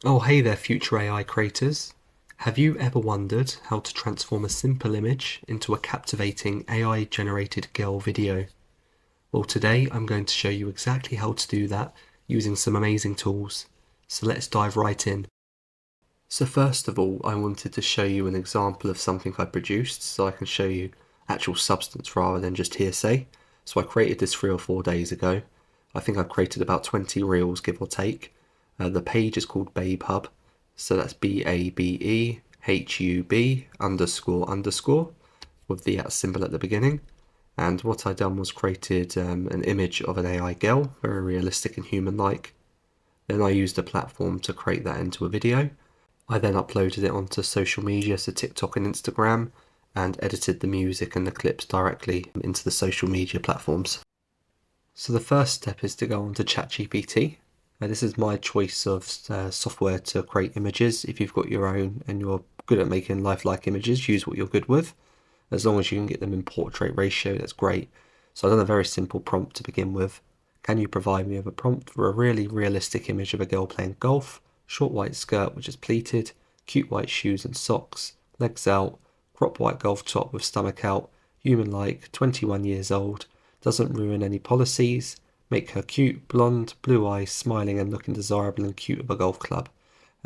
Oh, hey there, future AI creators. Have you ever wondered how to transform a simple image into a captivating AI-generated girl video? Well, today I'm going to show you exactly how to do that using some amazing tools. So let's dive right in. So first of all, I wanted to show you an example of something I produced so I can show you actual substance rather than just hearsay. So I created this 3 or 4 days ago. I think I've created about 20 reels, give or take. The page is called BabeHub, so that's BABEHUB underscore underscore with the symbol at the beginning. And what I done was created an image of an AI girl, very realistic and human-like. Then I used a platform to create that into a video. I then uploaded it onto social media, so TikTok and Instagram, and edited the music and the clips directly into the social media platforms. So the first step is to go onto ChatGPT. This is my choice of software to create images. If you've got your own and you're good at making lifelike images, use what you're good with. As long as you can get them in portrait ratio, that's great. So I've done a very simple prompt to begin with. Can you provide me with a prompt for a really realistic image of a girl playing golf, short white skirt which is pleated, cute white shoes and socks, legs out, crop white golf top with stomach out, human-like, 21 years old, doesn't ruin any policies, make her cute, blonde, blue eyes, smiling and looking desirable and cute with a golf club.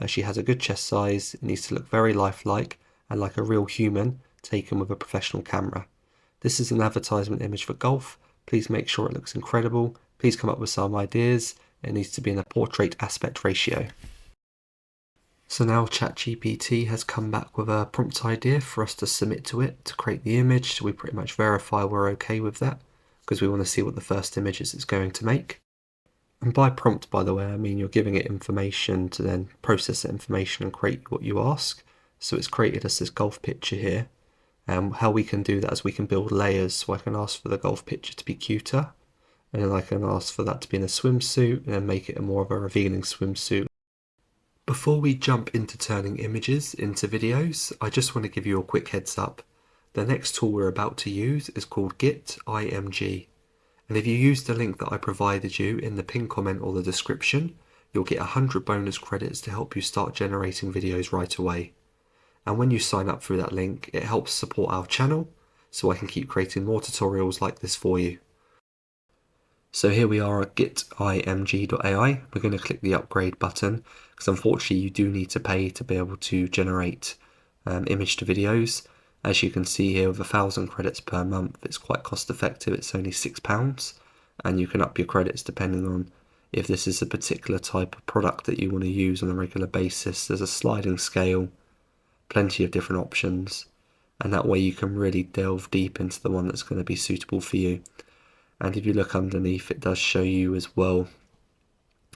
She has a good chest size, it needs to look very lifelike and like a real human taken with a professional camera. This is an advertisement image for golf. Please make sure it looks incredible. Please come up with some ideas. It needs to be in a portrait aspect ratio. So now ChatGPT has come back with a prompt idea for us to submit to it to create the image. So we pretty much verify we're okay with that because we want to see what the first image is it's going to make. And by prompt, by the way, I mean you're giving it information to then process that information and create what you ask. So it's created us this golf picture here. And how we can do that is we can build layers. So I can ask for the golf picture to be cuter, and then I can ask for that to be in a swimsuit and then make it a more of a revealing swimsuit. Before we jump into turning images into videos, I just want to give you a quick heads up. The next tool we're about to use is called Git IMG. And if you use the link that I provided you in the pinned comment or the description, you'll get 100 bonus credits to help you start generating videos right away. And when you sign up through that link, it helps support our channel so I can keep creating more tutorials like this for you. So here we are at gitimg.ai. We're going to click the upgrade button because unfortunately you do need to pay to be able to generate image to videos. As you can see here, with 1,000 credits per month, it's quite cost effective. It's only £6, and you can up your credits depending on if this is a particular type of product that you want to use on a regular basis. There's a sliding scale, plenty of different options, and that way you can really delve deep into the one that's going to be suitable for you. And if you look underneath, it does show you as well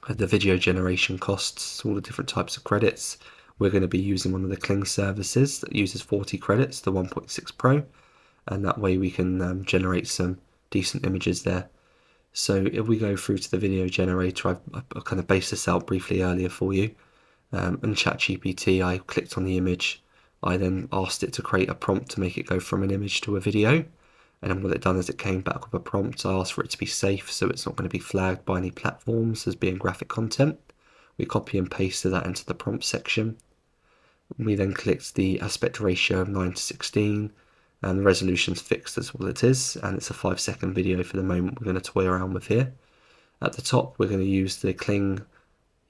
the video generation costs, all the different types of credits. We're going to be using one of the Kling services that uses 40 credits, the 1.6 Pro, and that way we can generate some decent images there. So if we go through to the video generator, I've kind of based this out briefly earlier for you. In ChatGPT, I clicked on the image. I then asked it to create a prompt to make it go from an image to a video. And then what it done is it came back with a prompt. I asked for it to be safe, so it's not going to be flagged by any platforms as being graphic content. We copy and pasted that into the prompt section. We then clicked the aspect ratio of 9:16, and the resolution's fixed as what it is, and it's a 5-second video for the moment we're going to toy around with here. At the top, we're going to use the Kling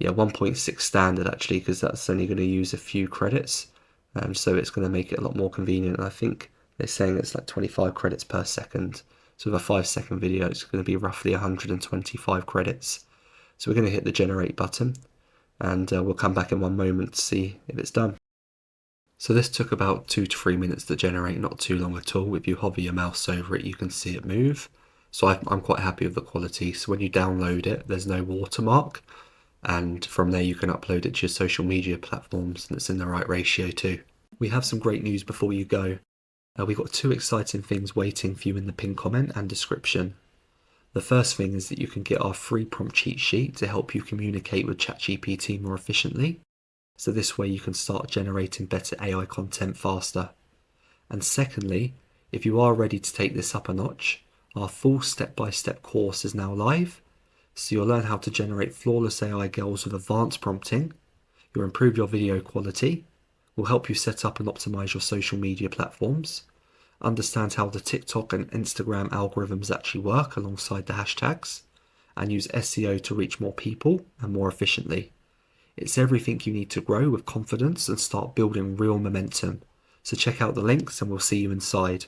1.6 standard actually, because that's only going to use a few credits, so it's going to make it a lot more convenient. And I think they're saying it's like 25 credits per second. So with a 5-second video, it's going to be roughly 125 credits. So we're going to hit the generate button, and we'll come back in one moment to see if it's done. So this took about 2 to 3 minutes to generate, not too long at all. If you hover your mouse over it, you can see it move. So I'm quite happy with the quality. So when you download it, there's no watermark, and from there you can upload it to your social media platforms, and it's in the right ratio too. We have some great news before you go. We've got 2 exciting things waiting for you in the pinned comment and description. The first thing is that you can get our free prompt cheat sheet to help you communicate with ChatGPT more efficiently. So this way you can start generating better AI content faster. And secondly, if you are ready to take this up a notch, our full step-by-step course is now live. So you'll learn how to generate flawless AI girls with advanced prompting. You'll improve your video quality. We'll help you set up and optimize your social media platforms. Understand how the TikTok and Instagram algorithms actually work alongside the hashtags. And use SEO to reach more people and more efficiently. It's everything you need to grow with confidence and start building real momentum. So check out the links and we'll see you inside.